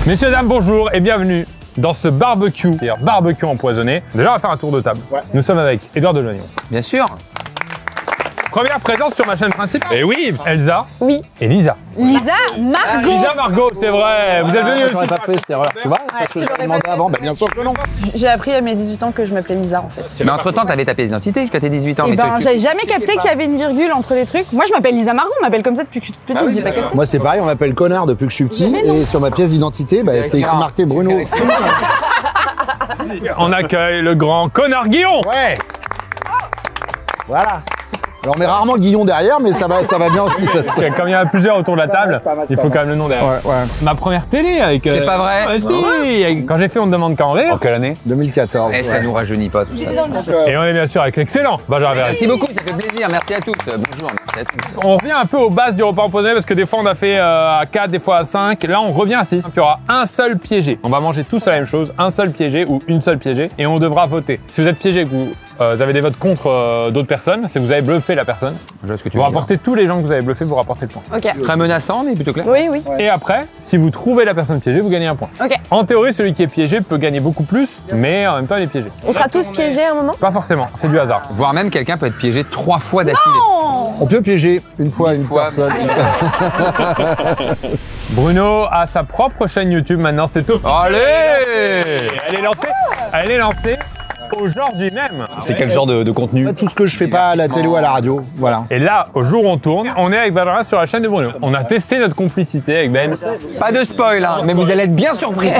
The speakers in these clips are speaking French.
Messieurs, dames, bonjour et bienvenue dans ce barbecue, c'est-à-dire barbecue empoisonné. Déjà, on va faire un tour de table. Ouais. Nous sommes avec Édouard Deloignon. Bien sûr. Première présence sur ma chaîne principale. Et oui. Elsa. Oui. Et Lisa. Lisa Margot. Lisa Margot, c'est vrai. Vous êtes venus aussi. J'aurais pas fait cette erreur, tu vois? Parce que j'avais demandé avant, bah bien sûr que non. J'ai appris à mes 18 ans que je m'appelais Lisa en fait. Mais entre-temps, t'avais ta pièce d'identité jusqu'à tes 18 ans. Et mais ben, tu- j'avais jamais capté qu'il y avait une virgule entre les trucs. Moi, je m'appelle Lisa Margot, on m'appelle comme ça depuis que je suis toute petite, j'ai pas capté. Moi c'est pareil, on m'appelle connard depuis que je suis petit. Et sur ma pièce d'identité, bah, c'est écrit marqué Bruno. On accueille le grand connard Guillon. Ouais. Voilà. Alors on met rarement le Guillon derrière, mais ça va bien aussi. Ça. Comme il y en a plusieurs autour de la table, il faut quand même le nom derrière. Ouais, ouais. Ma première télé avec... C'est pas vrai. Ouais, si. Quand j'ai fait On ne demande qu'à en rire. En quelle année? 2014. Eh, ça nous rajeunit pas tout ça. Et on est bien sûr avec l'excellent Benjamin Verret. Merci beaucoup, ça fait plaisir. Merci à tous. Bonjour, merci à tous. On revient un peu aux bases du repas empoisonné parce que des fois on a fait à 4, des fois à 5. Là on revient à 6. Il y aura un seul piégé. On va manger tous la même chose, un seul piégé ou une seule piégée et on devra voter. Si vous êtes piégé et que vous avez des votes contre d'autres personnes, c'est que vous avez bluffé la personne. Je vois ce que tu Vous veux dire. rapportez tous les gens que vous avez bluffé, vous rapportez le point. Ok. Très menaçant, mais plutôt clair. Oui, oui. Et après, si vous trouvez la personne piégée, vous gagnez un point. Ok. En théorie, celui qui est piégé peut gagner beaucoup plus, mais en même temps il est piégé. On sera tous piégés à un moment. Pas forcément, c'est du hasard. Voire même quelqu'un peut être piégé 3 fois d'affilée. On peut piéger une fois une fois. personne. Bruno a sa propre chaîne YouTube maintenant, c'est tout. Allez. Elle est lancée aujourd'hui même. C'est quel genre de contenu? Tout ce que je fais pas à la télé ou à la radio, voilà. Et là, au jour où on tourne, on est avec Benjamin sur la chaîne de Bruno. On a testé notre complicité avec Ben. Pas de spoil, hein, mais vous allez être bien surpris.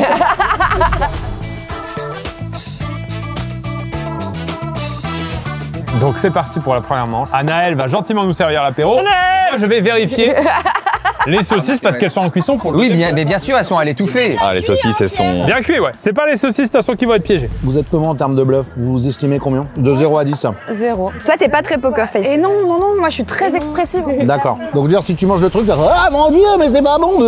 Donc c'est parti pour la première manche. Anaël va gentiment nous servir l'apéro. Je vais vérifier les saucisses parce qu'elles sont en cuisson pour le Oui, deuxième bien, mais bien sûr, elles sont à l'étouffer. Ah, les saucisses, elles sont... Bien cuit, ouais. C'est pas les saucisses, de toute façon, qui vont être piégées. Vous êtes comment en termes de bluff? Vous vous estimez combien? De 0 à 10. 0. Toi, t'es pas très poker face. Et non, non, non, moi je suis très expressive. D'accord. Donc dire si tu manges le truc, tu vas dire, ah mon dieu, mais c'est pas bon.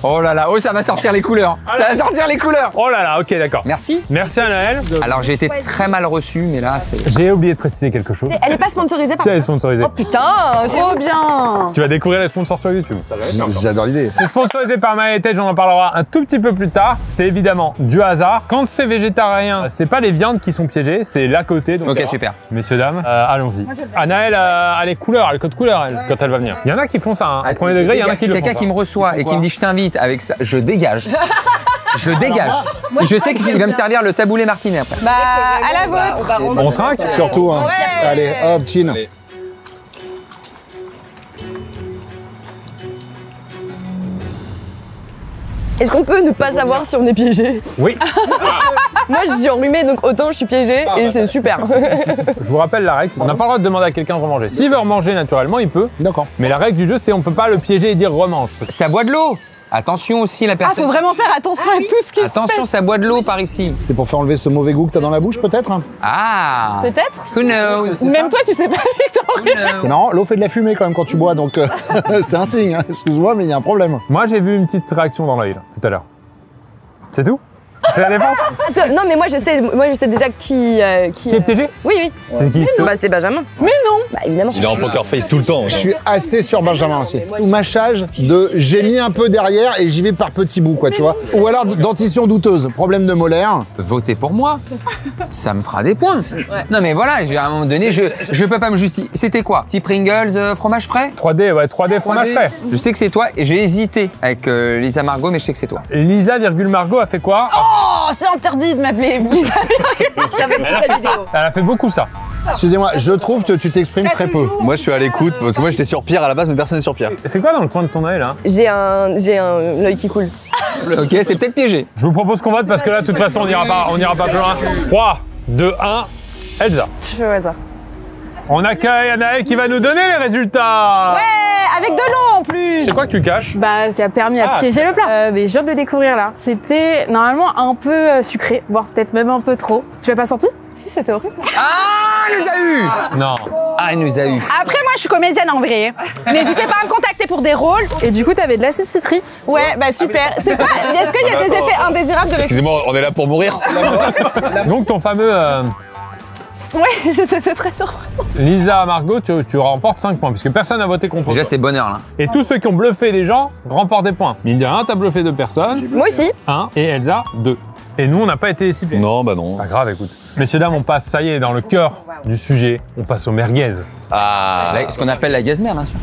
Oh là là, oh ça va sortir les couleurs. Ça va sortir les couleurs. Oh là là, ok, d'accord. Merci. Merci Anaël. Alors j'ai été très mal reçu, mais là c'est... J'ai oublié de préciser quelque chose. Elle est pas sponsorisée par C'est elle est sponsorisée. Oh putain, c'est trop bien. Tu vas découvrir les sponsors sur YouTube. J'adore l'idée. C'est sponsorisé par My Heritage, on en parlera un tout petit peu plus tard. C'est évidemment du hasard. Quand c'est végétarien, c'est pas les viandes qui sont piégées, c'est l'à côté. Donc, Ok, super. Messieurs, dames, allons-y. Anaël a les couleurs, elle a le code couleur elle, quand elle va venir. Il y en a qui font ça, hein. Au premier degré, il y en a qui le font Quelqu'un pas. qui me reçoit et qui me dit je t'invite avec ça, je dégage. Je dégage. Je sais qu'il va me servir le taboulé martinet après. Bah, à la vôtre. On trinque. Surtout, hein. Ouais. Allez, hop, chin. Est-ce qu'on peut ne pas savoir si on est piégé? Oui. Moi, je suis enrhumée, donc autant je suis piégée et c'est super. Je vous rappelle la règle. On n'a pas le droit de demander à quelqu'un de remanger. S'il veut remanger naturellement, il peut. D'accord. Mais la règle du jeu, c'est on peut pas le piéger et dire remange. Ça boit de l'eau. Attention aussi la Ah, personne. faut vraiment faire attention à tout ce qui se Attention, ça boit de l'eau par ici. C'est pour faire enlever ce mauvais goût que t'as dans la bouche, peut-être? Ah. Peut-être. Who knows? Même toi, tu sais pas, Victor. C'est marrant, l'eau fait de la fumée quand même quand tu bois, donc c'est un signe. Hein. Excuse-moi, mais il y a un problème. Moi, j'ai vu une petite réaction dans l'œil là, tout à l'heure. C'est tout? C'est la défense? Non, mais moi je sais déjà qui Qui est piégé? Oui, oui. C'est qui? Bah, c'est Benjamin. Mais non. Bah, évidemment. Il est en poker face tout le temps. Je suis assez sur Benjamin aussi. Tout mâchage de j'ai mis un peu derrière et j'y vais par petits bouts, quoi, tu vois. Ou alors dentition douteuse, problème de molaire. Votez pour moi. Ça me fera des points. Non mais voilà, à un moment donné, je peux pas me justifier. C'était quoi? Petit Pringles, fromage frais? 3D, ouais, 3D fromage frais. Je sais que c'est toi et j'ai hésité avec Lisa Margot, mais je sais que c'est toi. Lisa, Margot a fait quoi? Oh, c'est interdit de m'appeler Lisa. Ça va être toute la vidéo. Elle a fait beaucoup ça. Excusez-moi, je trouve que tu t'exprimes très peu. Moi, je suis à l'écoute parce que moi, j'étais sur Pierre à la base, mais personne n'est sur Pierre. Et c'est quoi dans le coin de ton œil là? J'ai un l'œil qui coule. Ok, c'est peut-être piégé. Je vous propose qu'on vote parce que là, de toute façon, on n'ira pas plus loin. 3, 2, 1, Elsa. Je fais au hasard. On accueille Anaël qui va nous donner les résultats. Ouais, avec de l'eau en plus. C'est quoi que tu caches? Bah, qui a permis à Ah, piéger le plat. Mais je viens de le découvrir là. C'était normalement un peu sucré, voire peut-être même un peu trop. Tu l'as pas senti? Si, c'était horrible. Ah, elle nous a eu. Non. Ah, elle nous a eu. Après, moi, je suis comédienne en vrai. N'hésitez pas à me contacter pour des rôles. Et du coup, t'avais de l'acide citrique. Ouais, bah super. C'est quoi? Est-ce qu'il y a des effets indésirables de l'acide? Excusez-moi, on est là pour mourir. Donc ton fameux Ouais, c'est très surprenant. Lisa, Margot, tu remportes 5 points, puisque personne n'a voté contre Déjà, toi. c'est bonheur, là. Et tous ceux qui ont bluffé des gens remportent des points. Mine de rien, t'as bluffé 2 personnes, Moi aussi. 1, et Elsa, 2. Et nous, on n'a pas été ciblés. Non, bah non. Pas grave, écoute. Messieurs, dames, on passe, ça y est, dans le cœur du sujet, on passe au merguez. Ah. Ce qu'on appelle la gazmère, bien sûr.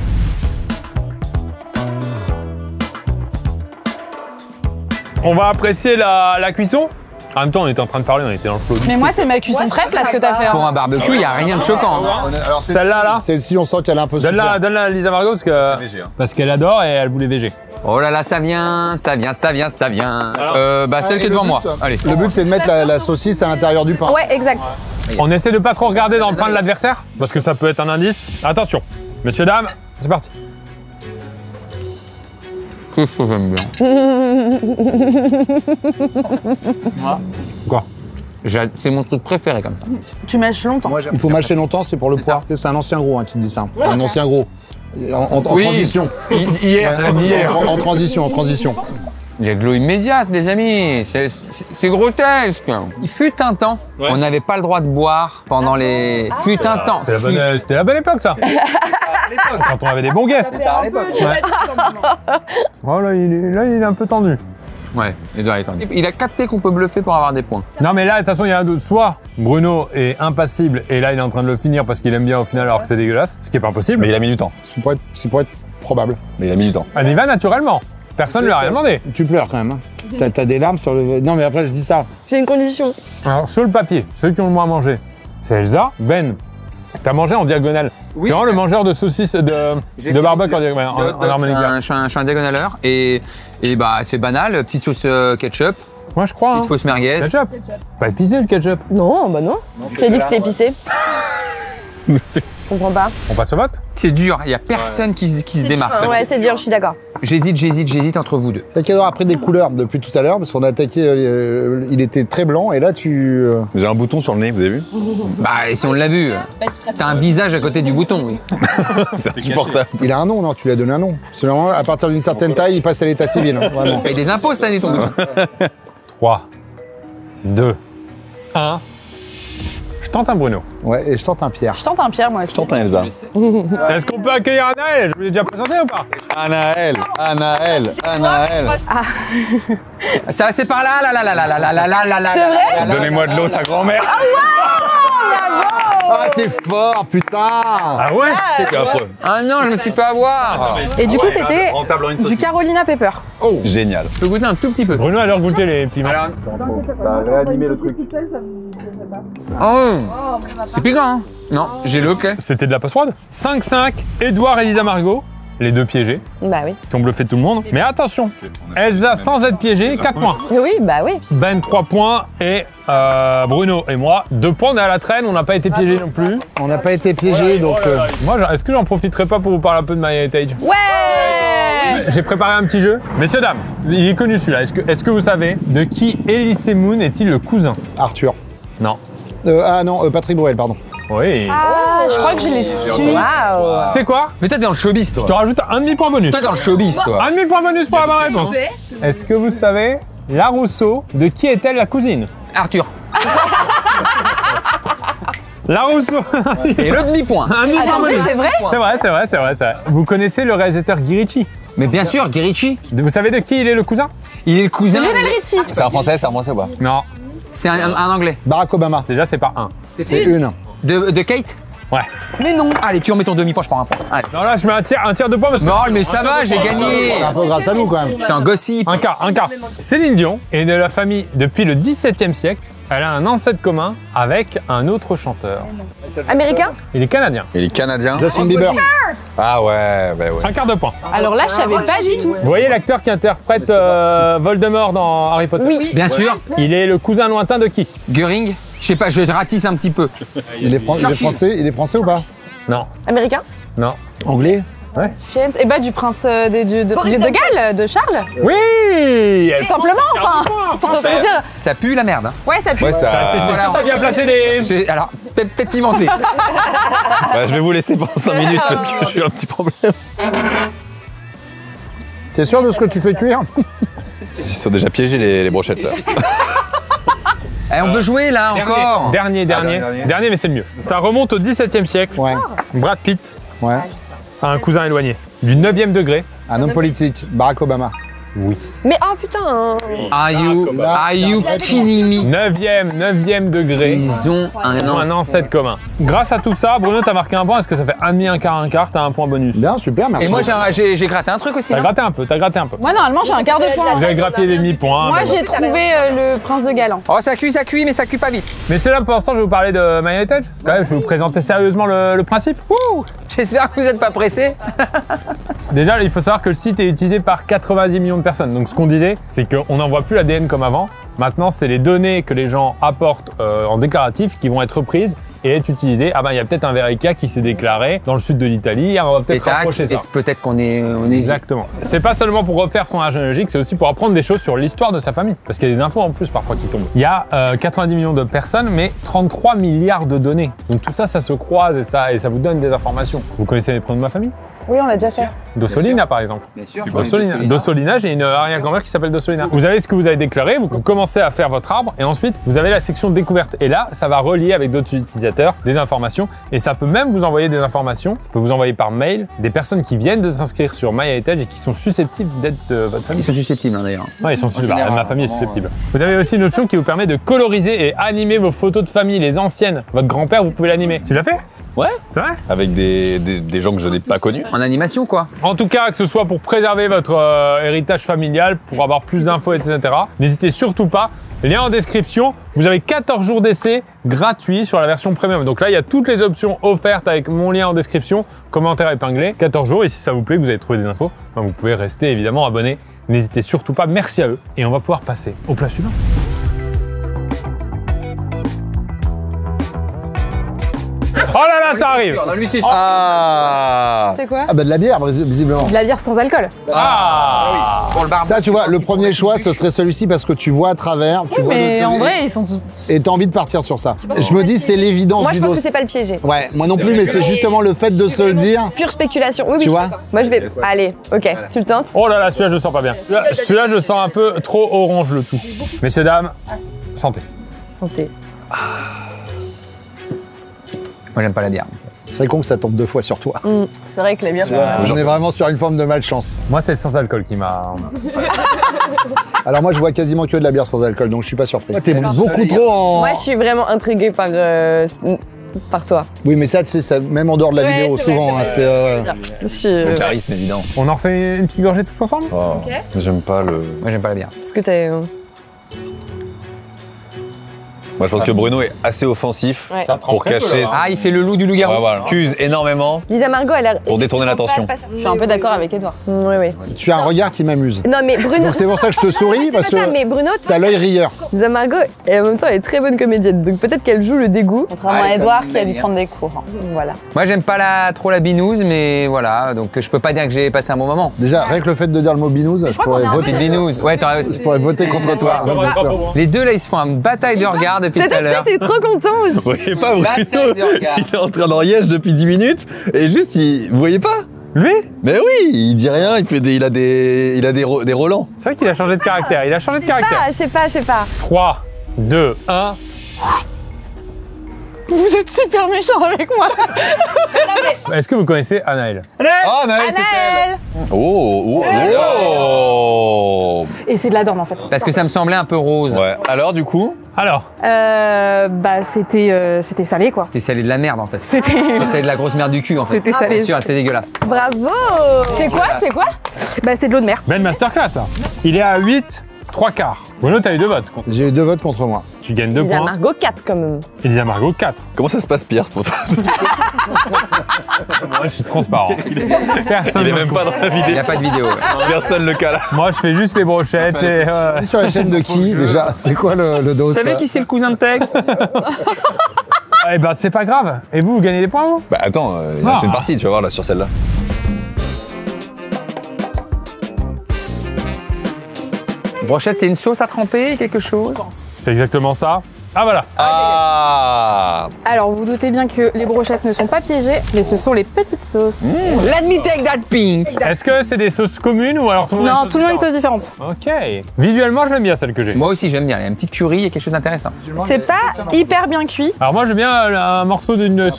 On va apprécier la cuisson. En même temps, on était en train de parler, on était dans le flow. Mais moi, c'est ma cuisson prep là ce que t'as fait. Pour un barbecue, il n'y a rien de choquant. Hein. Alors, Celle-là, là Celle-ci, on sent qu'elle a un peu souffert. Donne-la à Lisa Margot parce qu'elle adore et elle voulait végé. Oh là là, ça vient. Celle qui est devant moi. Allez. Le but, c'est de mettre la saucisse à l'intérieur du pain. Ouais, exact. On essaie de pas trop regarder dans le pain de l'adversaire parce que ça peut être un indice. Attention, messieurs, dames, c'est parti. Qu'est-ce que j'aime bien. Quoi? C'est mon truc préféré comme ça. Tu mâches longtemps. Il faut mâcher longtemps, c'est pour le poids. C'est un ancien gros qui dit ça. Un ancien gros. En transition. Hier. En transition. Il y a de l'eau immédiate, les amis. C'est grotesque. Il fut un temps, on n'avait pas le droit de boire pendant les. Fut un temps. C'était la bonne époque, ça. Quand on avait des bons guests. Oh là, il est un peu tendu. Ouais, Edouard est tendu. Il a capté qu'on peut bluffer pour avoir des points. Non, mais là, de toute façon, il y a un doute. Soit Bruno est impassible et là, il est en train de le finir parce qu'il aime bien au final alors que c'est dégueulasse, ce qui est pas possible. Mais il a mis du temps. Ce qui pourrait être probable. Mais il a mis du temps. Elle y va naturellement. Personne ne lui a rien demandé. Tu pleures quand même. Hein. T'as des larmes sur le. Non, mais après, je dis ça. J'ai une condition. Alors, sur le papier, ceux qui ont le moins mangé, c'est Elsa. Ben, t'as mangé en diagonale. Oui. C'est vraiment le mangeur de saucisses, de barbecue en diagonale, en harmonique. Je suis un diagonaleur et bah c'est banal, petite sauce ketchup, Moi, je crois. Hein. petite fausse merguez. Ketchup. Pas épicé, le ketchup. Non, bah non. J'ai dit que c'était épicé. Je comprends pas. On passe au vote? C'est dur, il n'y a personne qui se démarque. Ouais, c'est dur, je suis d'accord. J'hésite entre vous deux. C'est qu'Edouard a pris des couleurs depuis tout à l'heure, parce qu'on a attaqué. Il était très blanc, et là, tu. J'ai un bouton sur le nez, vous avez vu? Bah et si on l'a vu, t'as un visage à côté du bouton, oui. C'est insupportable. Il a un nom, non? Tu lui as donné un nom. C'est vraiment, à partir d'une certaine taille, il passe à l'état civil. Hein, vraiment. Paye des impôts cette année ton bouton. 3, 2, 1. Je tente un Bruno. Ouais, et je tente un Pierre. Je tente un Pierre, moi aussi. Tente un Elsa. Est-ce qu'on peut accueillir Anaël? Je vous l'ai déjà présenté ou pas? Anaël. Ça c'est par là, là. C'est vrai? Donnez-moi de l'eau, sa grand-mère. Ah, t'es fort, putain! Ah ouais? C'est affreux. Ah non, je me suis fait avoir. Et du coup, c'était Rentable en une du saucisse. Carolina Pepper. Oh, Génial. je peux goûter un tout petit peu. Bruno a l'air goûter les piments. Alors, Ça a réanimé le truc. oh, c'est piquant, hein? Non, j'ai le ok. C'était de la post-prod. 5-5, Edouard et Lisa Margot, les deux piégés, Bah oui. qui ont bluffé tout le monde. Mais attention, Elsa sans être piégée, 4 points. Oui, bah oui. Ben 3 points et Bruno et moi 2 points. On est à la traîne, on n'a pas été piégés non plus. On n'a pas été piégés, donc. Moi, est-ce que j'en profiterai pas pour vous parler un peu de My Heritage? Ouais! J'ai préparé un petit jeu. Messieurs, dames, il est connu celui-là. Est-ce que vous savez de qui Elise Moon est-il le cousin? Arthur. Non. Patrick Bruel, pardon. Oui. Ah, je crois que je l'ai su. Waouh! C'est quoi? Mais toi, t'es dans le showbiz, Je te toi. rajoute un demi-point bonus. Toi, t'es dans le showbiz, toi. Un demi-point bonus pour la bonne réponse. Est-ce que vous savez, la Rousseau, de qui est-elle la cousine? Arthur. La Rousseau. Et le demi-point. Un demi-point Attends, mais bonus. c'est vrai? C'est vrai. Vous connaissez le réalisateur Guy Ritchie? Mais bien sûr, Guy Ritchie, Vous savez de qui il est le cousin? il est le cousin. Lionel Richie. C'est un français ou pas? Non. C'est un anglais. Barack Obama. Déjà, c'est pas un. C'est une. De Kate? Ouais. Mais non. Allez, tu remets ton demi-point, je prends un point. Allez. Non, là, je mets un tiers de point parce que. Non, mais ça va, j'ai gagné. C'est un peu grâce à nous, quand même. C'est un gossip. Un quart. Céline Dion est de la famille depuis le XVIIe siècle. Elle a un ancêtre commun avec un autre chanteur. Américain? Il est canadien. Et les Canadiens? Justin Bieber. Ah ouais, bah ouais. Un quart de point. Alors là, je savais pas du tout. Vous voyez l'acteur qui interprète Voldemort dans Harry Potter? Oui. Bien sûr. Il est le cousin lointain de qui? Göring. Je sais pas, je ratisse un petit peu. Il est français. Il est français ou pas? Non. Américain? Non. Anglais? Friends. Et bah du prince de Galles, de Charles. Oui! Tout simplement, enfin. Faut dire. Ça pue la merde. Hein. Ouais, ça pue. Ouais, ça. Voilà, T'as bien placé des. Alors, peut-être pimenté. Bah, je vais vous laisser pendant 5 minutes parce que j'ai un petit problème. T'es sûr de ce que tu fais cuire? Ils sont déjà piégés les brochettes là. Eh, on veut jouer là encore. Dernier, mais c'est le mieux. Ça remonte au XVIIe siècle. Ouais, Brad Pitt ouais. a un cousin éloigné. Du 9e degré. Un homme politique, Barack Obama. Mais oh putain. Are you kidding me? 9e degré. Ils ont Ils ont un ancêtre commun. Grâce à tout ça, Bruno, t'as marqué un point. Est-ce que ça fait un demi, un quart, t'as un point bonus? Bien, super, merci. Et moi j'ai gratté un truc aussi. T'as non gratté un peu, Moi, normalement, j'ai un quart de point. Vous avez grappé des demi-points. Moi, mais j'ai trouvé le prince de Galant. Oh ça cuit, mais ça cuit pas vite. Mais c'est là pour l'instant, je vais vous parler de My Heritage. Quand même, je vais vous présenter sérieusement le principe. Ouh, j'espère que vous n'êtes pas pressés. Déjà, il faut savoir que le site est utilisé par 90 millions de personnes. Donc ce qu'on disait, c'est qu'on n'envoie plus l'ADN comme avant. Maintenant, c'est les données que les gens apportent en déclaratif qui vont être reprises et être utilisées. Ah ben, il y a peut-être un Verica qui s'est déclaré dans le sud de l'Italie. On va peut-être rapprocher ça. Peut-être qu'on est... Exactement. C'est pas seulement pour refaire son arbre généalogique, c'est aussi pour apprendre des choses sur l'histoire de sa famille. Parce qu'il y a des infos en plus parfois qui tombent. Il y a 90 millions de personnes, mais 33 milliards de données. Donc tout ça, ça se croise et ça vous donne des informations. Vous connaissez les prénoms de ma famille? Oui, on l'a déjà fait. Dossolina, par exemple. Bien sûr. Dossolina, j'ai une arrière-grand-mère qui s'appelle Dossolina. Vous avez ce que vous avez déclaré, vous commencez à faire votre arbre, et ensuite, vous avez la section découverte. Et là, ça va relier avec d'autres utilisateurs des informations, et ça peut même vous envoyer des informations. Ça peut vous envoyer par mail des personnes qui viennent de s'inscrire sur My Heritage et qui sont susceptibles d'être de votre famille. Ils sont susceptibles d'ailleurs. Ouais, ils sont susceptibles. général, Ma famille est vraiment, susceptible. Vous avez aussi une option qui vous permet de coloriser et animer vos photos de famille, les anciennes. Votre grand-père, vous pouvez l'animer. Tu l'as fait? Ouais. C'est vrai? Avec des gens que je n'ai pas connus. En animation quoi. En tout cas, que ce soit pour préserver votre héritage familial, pour avoir plus d'infos, etc., n'hésitez surtout pas. Lien en description. Vous avez 14 jours d'essai gratuits sur la version premium. Donc là, il y a toutes les options offertes avec mon lien en description, commentaire épinglé. 14 jours, et si ça vous plaît, que vous avez trouvé des infos, ben vous pouvez rester évidemment abonné. N'hésitez surtout pas. Merci à eux. Et on va pouvoir passer au plat suivant. Oh là là, ça arrive! Ah. C'est quoi? Ah bah de la bière, visiblement. De la bière sans alcool. Ah! Pour le barbecue. Ça, tu vois, le premier choix, ce serait celui-ci parce que tu vois à travers, tu vois Mais le- en vrai, ils sont tous. et t'as envie de partir sur ça. Je me dis, c'est l'évidence Moi, du je pense dos. que c'est pas le piégé. Ouais, moi non plus, mais c'est justement le fait de se le dire. Pure spéculation. Oui, oui. Tu je suis vois d'accord. Moi, je vais. Allez, ok, tu le tentes? Oh là là, celui-là, je le sens pas bien. Celui-là, je le sens un peu trop orange le tout. Messieurs, dames, santé. Santé. Moi j'aime pas la bière. C'est con que ça tombe 2 fois sur toi. C'est vrai que la bière. On est vraiment sur une forme de malchance. Moi, c'est le sans alcool qui m'a. Alors moi, je bois quasiment que de la bière sans alcool, donc je suis pas surpris. T'es beaucoup trop en... Moi, je suis vraiment intriguée par toi. Oui, mais ça, tu sais, ça, même en dehors de la Ouais, vidéo, c'est souvent, vrai, hein, c'est c'est... Je suis. Charisme, évident. On en refait une petite gorgée tous ensemble? Oh, j'aime pas le. Moi j'aime pas la bière. Parce que t'es. Moi, je pense que Bruno est assez offensif Ouais. Ça trempe pour un peu, cacher. là. Ah il fait le loup du loup-garou. Ouais, voilà. Accuse énormément. Lisa Margot, elle a. Pour détourner l'attention. Je suis un peu d'accord avec Edouard. Oui, oui. Tu as un regard qui m'amuse. Non, mais Bruno. Donc c'est pour ça que je te souris, parce C'est pas ça, mais que Bruno, t'as l'œil rieur. Lisa Margot, et en même temps, elle est très bonne comédienne. Donc peut-être qu'elle joue le dégoût. Contrairement à Edouard qui a dû prendre des cours. Hein. Voilà. Moi j'aime pas trop la binouse mais voilà, donc je peux pas dire que j'ai passé un bon moment. Déjà, rien que le fait de dire le mot binouse, je pourrais voter, Petite binouse. Ouais, t'aurais aussi. je pourrais voter contre toi. bien sûr. Les deux là ils se font une bataille de regard depuis tout à l'heure. T'es trop content aussi. Vous voyez pas, Bataille Bruno? de regard. Il est en train d'enriège depuis 10 minutes et juste, vous voyez pas? Lui? Mais oui, il dit rien, il a des relents. C'est vrai qu'il a changé de caractère. Il a changé de caractère. Je sais pas. 3, 2, 1. Vous êtes super méchant avec moi. Est-ce que vous connaissez Anaël? Oh, Naël, c'est elle. Anaël. Oh. Et c'est de la dorme en fait. Parce que ça me semblait un peu rose. Ouais. Alors, du coup, Alors, Bah c'était salé quoi. C'était salé de la merde en fait. C'était C'était salé de la grosse merde du cul en fait. C'était salé. Bien sûr, c'est dégueulasse. Bravo. C'est quoi? bah c'est de l'eau de mer. belle masterclass là. Il est à 8, 3 quarts. Bruno, t'as eu 2 votes. J'ai eu 2 votes contre moi. Tu gagnes 2 Lisa points. Margot 4 quand même. Elisa Margot, 4. comment ça se passe, Pierre? Moi, je suis transparent. Personne Il est me même coupe. pas dans la Il vidéo. n'y a pas de vidéo. Ouais. Personne le cale. Moi, je fais juste les brochettes et. C'est sur la chaîne de qui, déjà? C'est quoi le dos? Vous savez qui c'est le cousin de Tex? Eh ben, c'est pas grave. Et vous gagnez des points, vous? Bah attends, il reste une partie, tu vas voir là sur celle-là. Brochette, c'est une sauce à tremper, quelque chose? C'est exactement ça. Ah voilà. Ah. Alors, vous doutez bien que les brochettes ne sont pas piégées, mais ce sont les petites sauces. Let me take that pink. Est-ce que c'est des sauces communes ou alors tout le monde a Non, une tout le monde a une sauce différente différente. Ok. Visuellement, je l'aime bien celle que j'ai. Moi aussi, j'aime bien. Il y a une petite curry et quelque chose d'intéressant. C'est pas hyper bien cuit. Alors moi, j'aime bien un morceau d'une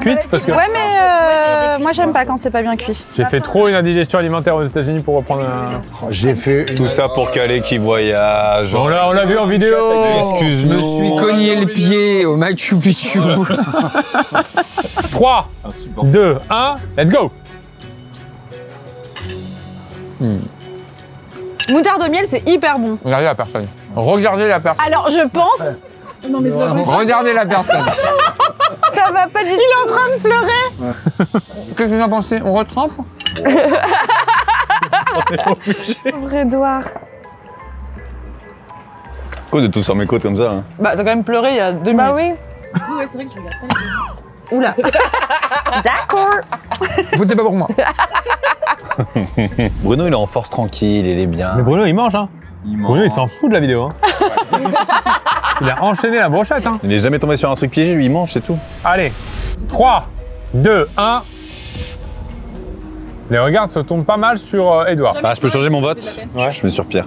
cuite parce que Ouais, mais moi j'aime pas quand c'est pas bien cuit. j'ai fait trop une indigestion alimentaire aux États-Unis pour reprendre un. Oh, j'ai fait Tout ça pour Calais qui voyage. Bon, là, on l'a vu en vidéo. Je me suis cogné le pied au Machu Picchu. 3, 2, 1, let's go. Moutarde au miel, c'est hyper bon. Regardez la personne. Regardez la personne. Alors, je pense, Regardez la personne. ça va pas du tout. Il est en train de pleurer. Qu'est-ce que vous en pensez? On retrempe? Pauvre Edouard. Quoi de tout sur mes côtes comme ça hein. Bah, t'as quand même pleuré il y a 2 minutes. Bah oui. Ouais, c'est vrai que tu regardes pas les Oula. D'accord. Votez pas pour moi. Bruno, il est en force tranquille, il est bien. Mais Bruno, il mange, hein. Bruno, il s'en fout de la vidéo, hein. Il a enchaîné la brochette, hein. Il n'est jamais tombé sur un truc piégé, lui, il mange, c'est tout. Allez, 3, 2, 1. Les regards se tombent pas mal sur Edouard. Ah, je peux changer mon vote? Je mets sur Pierre.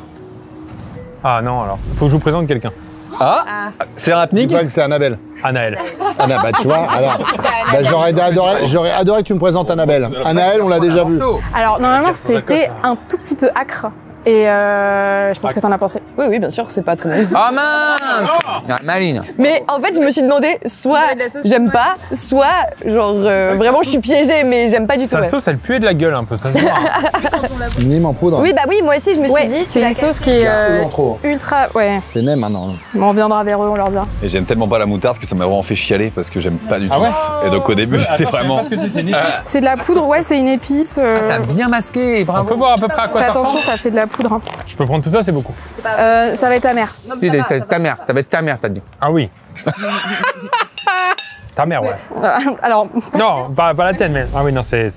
Ah non, alors. Faut que je vous présente quelqu'un. Ah, c'est un Dis rapnik? pas que c'est Annabelle. Anaël. Anna, bah tu vois, alors, bah, j'aurais adoré que tu me présentes Annabelle. Annaël, on l'a déjà vu. Alors, normalement, Qu'est-ce que ça c'était colle, un tout petit peu acre. Et je pense que t'en as pensé. Oui, oui, bien sûr, c'est pas très bon. Oh mince! Ah, Maline. Mais en fait, je me suis demandé, soit j'aime pas, soit genre vraiment je suis piégée, mais j'aime pas du tout. Sa Ouais. sauce, elle puait de la gueule un peu, ça se voit. Nîmes en poudre. Oui, bah oui, moi aussi, je me suis Ouais, dit, c'est une sauce qui est Ou en trop. ultra. Ouais, C'est nem maintenant. bon, on reviendra vers eux, on leur dira. Et j'aime tellement pas la moutarde que ça m'a vraiment fait chialer parce que j'aime pas du tout. Ah ouais Et donc au début, j'étais vraiment. C'est de la poudre, ouais, c'est une épice. T'as bien masqué, On peut bravo. voir à peu près à quoi Fais ça attention, ressemble. ça fait de la poudre. Hein. Je peux prendre tout ça, c'est beaucoup. Ça va être amer. C'est ta mère, ça va être ta mère, t'as dit. Ah oui. Ta mère, ouais. Alors, Non, pas la tienne, mais. Ah oui, non, c'est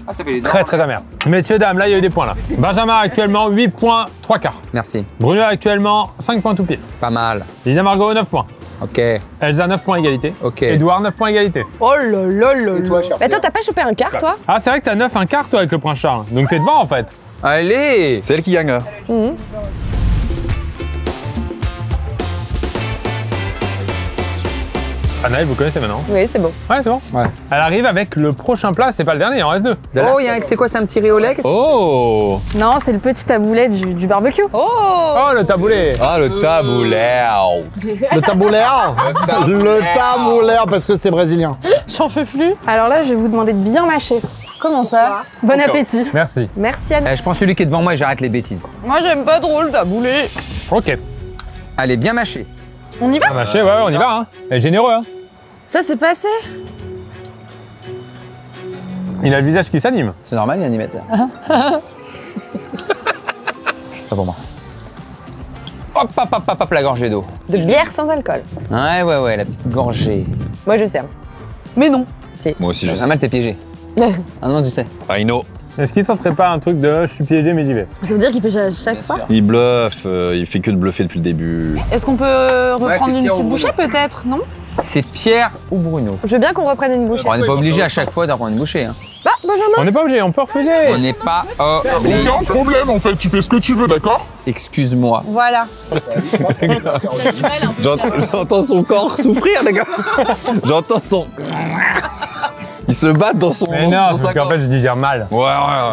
Ah, ça fait les dents. très très amer. Messieurs, dames, là, il y a eu des points, là. Benjamin a actuellement 8 points, 3 quarts. Merci, Bruno a actuellement 5 points tout pile. pas mal. Lisa Margot, 9 points. Ok. Elsa, 9 points égalité. Ok. Edouard, 9 points égalité. Oh là là là Et toi, là. cher Mais attends, t'as pas chopé un quart, toi? Ah, c'est vrai que t'as 9 un quart, toi, avec le prince Charles. Donc t'es devant, en fait. Allez! C'est elle qui gagne là. Anaël, vous connaissez maintenant. Oui, c'est bon. Ouais, c'est bon. Ouais. Elle arrive avec le prochain plat, c'est pas le dernier, il en reste 2. Oh, c'est quoi, c'est un petit riz au lait? Oh. non, c'est le petit taboulet du barbecue. Oh, le taboulet. Ah, le taboulaire. Le taboulaire. Le taboulaire, parce que c'est brésilien. J'en fais plus. Alors là, je vais vous demander de bien mâcher. Comment ça? Bon appétit. Merci. Merci Anne. Je prends celui qui est devant moi et j'arrête les bêtises. Moi, j'aime pas trop le taboulé. Ok. Allez, bien mâché. On y va? Ah, mâché, ouais, on y va, hein. Elle est généreux, hein. Ça, c'est passé. Il a le visage qui s'anime. C'est normal, l'animateur. Ça pour moi. Hop, hop, hop, hop, hop, la gorgée d'eau. De bière sans alcool. Ouais, la petite gorgée. Moi, je sais. Mais non. Moi aussi, je sais. Pas mal, t'es piégé. Ah non, tu sais. I know. Est-ce qu'il tenterait pas un truc de je suis piégé, mais j'y vais? Ça veut dire qu'il fait ça à chaque fois? Il bluffe, il fait que de bluffer depuis le début. Est-ce qu'on peut c'est reprendre une Pierre petite ou bouchée, Bruno. peut-être? Non? C'est Pierre ou Bruno. Je veux bien qu'on reprenne une bouchée. On n'est pas obligé à chaque fois d'en prendre une bouchée. Hein. Bah, Benjamin. On n'est pas obligé, on peut refuser. On n'est pas Aucun problème en fait, tu fais ce que tu veux, d'accord? Excuse-moi. Voilà. J'entends son corps souffrir, les gars. J'entends son. Il se bat dans son. Mais non, dans c'est sa parce qu'en gorge. fait, je digère mal. Ouais.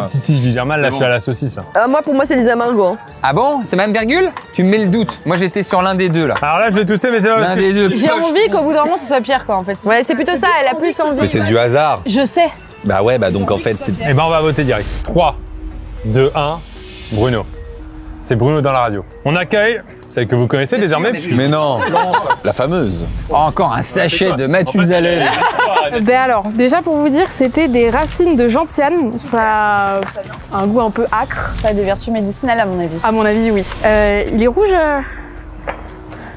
Si, je digère mal, là, C'est je suis à la saucisse. Là. Moi, pour moi, c'est Lisa Margot. Hein. Ah bon? C'est même virgule? Tu me mets le doute. Moi, j'étais sur l'un des deux, là. Alors là, je vais tousser, mais c'est pas parce L'un que- des deux. J'ai envie qu'au bout d'un moment, ce soit Pierre, quoi, en fait. Ouais, c'est plutôt ça. Elle a plus envie. Mais c'est du hasard. Je sais. Bah ouais, bah donc en fait, c'est. Eh ben, on va voter direct. 3, 2, 1, Bruno. C'est Bruno dans la radio. On accueille celle que vous connaissez désormais. puisque- Mais non. La fameuse. Encore un sachet de Mathusalem. Ben alors, déjà pour vous dire, c'était des racines de gentiane. Ça a un goût un peu acre. Ça a des vertus médicinales, à mon avis. À mon avis, oui. Il est rouge.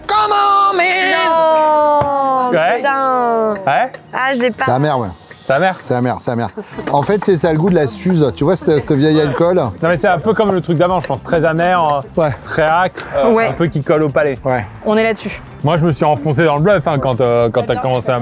Comment, man? Oh, Ouais. putain. Ouais. Ah, j'ai pas. C'est amer, ouais. C'est amer. C'est amer, c'est amer. En fait, c'est ça le goût de la Suze. Tu vois ce vieil alcool? Non mais c'est un peu comme le truc d'avant, je pense, très amer, Ouais. très acre, Ouais. un peu qui colle au palais. Ouais. On est là-dessus. Moi, je me suis enfoncé dans le bluff hein, quand t'as commencé à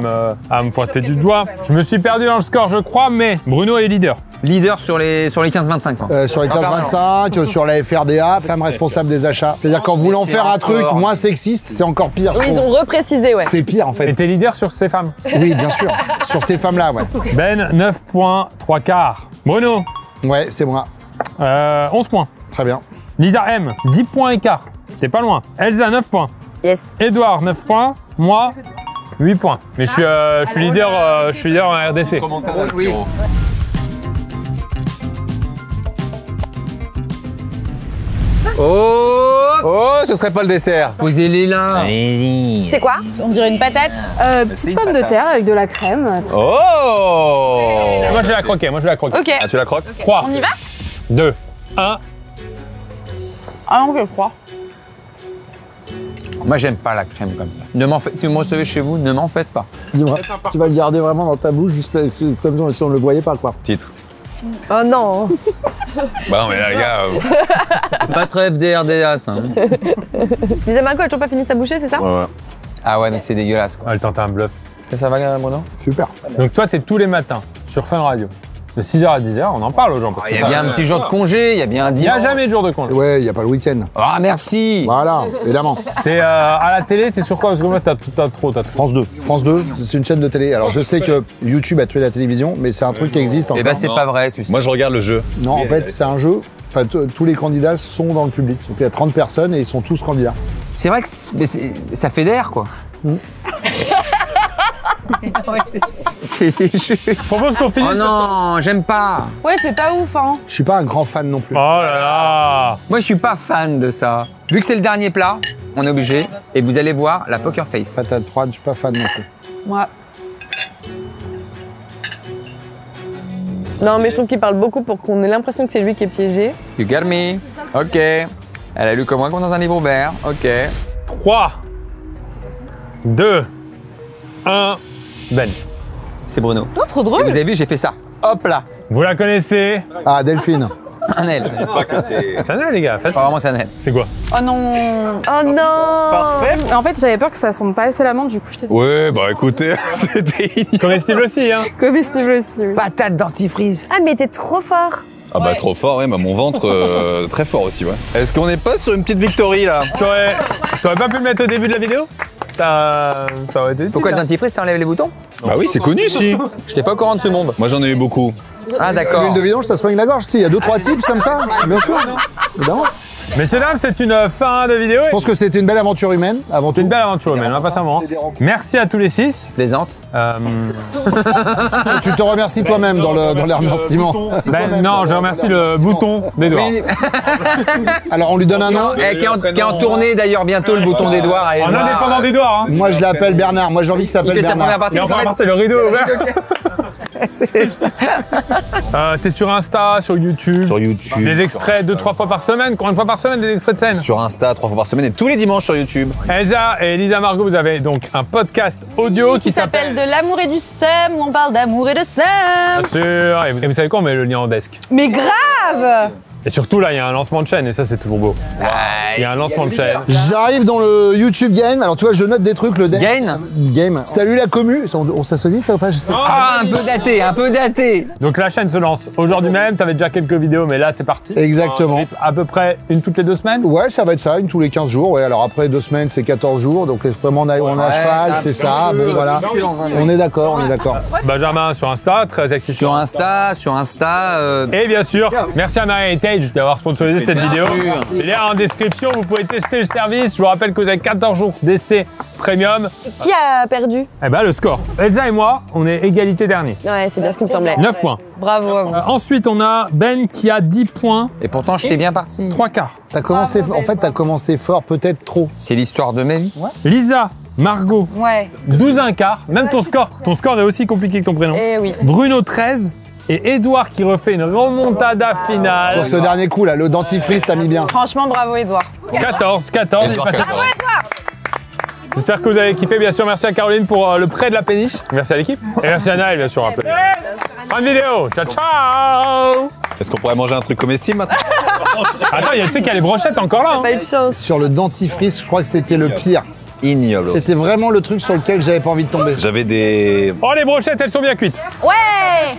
me pointer du doigt. Je me suis perdu dans le score, je crois, mais Bruno est leader. Leader sur les 15-25. Sur les 15-25, sur la FRDA, femme responsable des achats. C'est-à-dire qu'en voulant faire un truc moins sexiste, c'est encore pire. Oui, je ils trouve. ont reprécisé, ouais. C'est pire en Et fait. t'es leader sur ces femmes. Oui, bien sûr. Sur ces femmes-là, ouais. Ben, 9 points, 3 quarts. Bruno, Ouais, c'est moi. 11 points. Très bien. Lisa M, 10 points écart. T'es pas loin. Elsa, 9 points. Yes. Edouard, 9 points. Moi, 8 points. Mais je suis leader en RDC. Oui. Oh, ce serait pas le dessert. Posez-les là. Allez-y. C'est quoi? On dirait une patate. Petite pomme de terre avec de la crème. Oh Moi, je vais la croquer. Ok. Ah, tu la croques? 3, On y va? 2, 1. Ah non, j'ai froid. Moi, j'aime pas la crème comme ça. Ne m'en faites. Si vous me recevez chez vous, ne m'en faites pas. Dis-moi, tu vas le garder vraiment dans ta bouche, juste comme si on ne le voyait pas, quoi. Titre. Oh non. Bah non, mais là, les gars. Pas très FDRDA, ça. Hein. Lisa Marco a toujours pas fini sa bouchée, c'est ça? Ouais. Ah ouais, donc c'est dégueulasse, quoi. Elle tente un bluff. Ça va, Bruno? Super. Donc toi, t'es tous les matins sur Fun Radio. De 6h à 10h, on en parle aux gens. Parce que Il y a bien un petit jour de congé, il y a bien un Il n'y dimanche. a jamais de jour de congé. Ouais, il n'y a pas le week-end. Ah, merci. Voilà, évidemment. T'es à la télé, t'es sur quoi? Parce que moi, t'as trop. France 2. France 2, c'est une chaîne de télé. Alors je sais que YouTube a tué la télévision, mais c'est un truc qui existe encore. Eh ben, c'est pas vrai, tu sais. Moi, je regarde le jeu. Non, en fait, c'est un jeu. Enfin, tous les candidats sont dans le public. Donc il y a 30 personnes et ils sont tous candidats. C'est vrai que ça fédère, quoi. C'est des jeux. Je propose qu'on finisse. Oh non, j'aime pas. Ouais, c'est pas ouf, hein. Je suis pas un grand fan non plus. Oh là là. Moi, je suis pas fan de ça. Vu que c'est le dernier plat, on est obligé. Et vous allez voir la poker face. Patate froide, je suis pas fan non plus. Moi. Non, mais je trouve qu'il parle beaucoup pour qu'on ait l'impression que c'est lui qui est piégé. You got me. Ok. Elle a lu comme moi comme dans un livre ouvert. Ok. 3, 2, 1. Ben. C'est Bruno. Oh, trop Et drôle. vous avez vu, j'ai fait ça. Hop là. Vous la connaissez? Ah, Delphine. Un L. C'est un les gars. Pas vraiment, c'est un L. C'est quoi? Oh non. Oh non. En fait, j'avais peur que ça sente pas assez l'amande, du coup, je t'ai dit. Ouais, bah écoutez, c'était Comestible aussi, hein? Comestible aussi, oui. Patate dentifrice. Ah, mais t'es trop fort. Ah bah trop fort, ouais, bah, mon ventre très fort aussi, ouais. Est-ce qu'on n'est pas sur une petite victory là? T'aurais pas pu le mettre au début de la vidéo? Ça aurait été utile, Pourquoi le hein. dentifrice, ça enlève les boutons? Bah oui, c'est connu si. J'étais pas au courant de ce monde. Moi j'en ai eu beaucoup. Ah d'accord. L'huile de vidange, ça soigne la gorge. Tu sais, il y a 2-3 tips comme ça. Bien sûr. Évidemment. Messieurs, dames, c'est une fin de vidéo. Je pense que c'était une belle aventure humaine, avant C'est tout. une belle aventure humaine, on va passer un moment. Merci à tous les 6. Plaisante. Tu te remercies toi-même dans les remerciements. Ben, non, je remercie le bouton d'Edouard. Oui. Alors, on lui donne un nom. Qui est en tournée d'ailleurs bientôt le bouton d'Edouard. Allez En le voir. indépendant d'Edouard, hein. Moi, je l'appelle Bernard. Moi, j'ai envie qu'il Il s'appelle fait sa première Bernard. partie. Et on parce va qu'en partir le rideau ouvert. fait, c'est ça. T'es sur Insta, sur YouTube. Sur YouTube. Des extraits 2-3 fois par semaine. Combien de fois par semaine des extraits de scène? Sur Insta 3 fois par semaine et tous les dimanches sur YouTube. Elsa et Lisa Margot, vous avez donc un podcast audio Qui s'appelle De l'amour et du seum, où on parle d'amour et de seum. Bien sûr. Et vous savez quoi? On met le lien en desk. Mais grave. Et surtout, là, il y a un lancement de chaîne et ça, c'est toujours beau. Il y a un lancement de chaîne. J'arrive dans le YouTube Game. Alors, tu vois, je note des trucs. Le Gain. Game. Salut la commu. On s'associe ça ou pas? Je sais pas. Ah, un peu daté, un peu daté. Donc la chaîne se lance aujourd'hui même. T'avais déjà quelques vidéos, mais là, c'est parti. Exactement. À peu près une toutes les 2 semaines. Ouais, ça va être ça, une tous les 15 jours. Ouais, alors après 2 semaines, c'est 14 jours. Donc vraiment, on est à cheval, c'est ça. Bon, voilà. On est d'accord, on est d'accord. Benjamin sur Insta, très actif. Sur Insta. Et bien sûr, merci à Marie Heritage d'avoir sponsorisé cette vidéo. sûr. Lien en description, vous pouvez tester le service. Je vous rappelle que vous avez 14 jours d'essai premium. Qui a perdu? Eh ben le score. Elsa et moi, on est égalité dernier. Ouais, c'est bien ce qui me semblait. 9 points. Bravo à vous. Ensuite, on a Ben qui a 10 points, Et pourtant, j'étais bien parti. 3 quarts. T'as commencé, en fait, t'as commencé fort, peut-être trop. C'est l'histoire de ma vie. Lisa, Margot, Ouais. 12 1 quart. Même ton score est aussi compliqué que ton prénom. Eh oui. Bruno, 13. Et Edouard qui refait une remontada finale. Sur ce dernier coup, là, le dentifrice, t'as mis bien. Franchement, bravo Edouard. 14. Edouard, il passe- 14. J'espère que vous avez kiffé. Bien sûr, merci à Caroline pour le prêt de la péniche. Merci à l'équipe. Et merci à Naël, bien sûr. Un peu. Fin de vidéo. Ciao, ciao. Est-ce qu'on pourrait manger un truc comestible maintenant? Attends, tu sais qu'il y a les brochettes encore là. Pas eu de chance. Sur le dentifrice, je crois que c'était le pire. Ignoble. C'était vraiment le truc sur lequel j'avais pas envie de tomber. J'avais des... Oh, les brochettes, elles sont bien cuites. Ouais.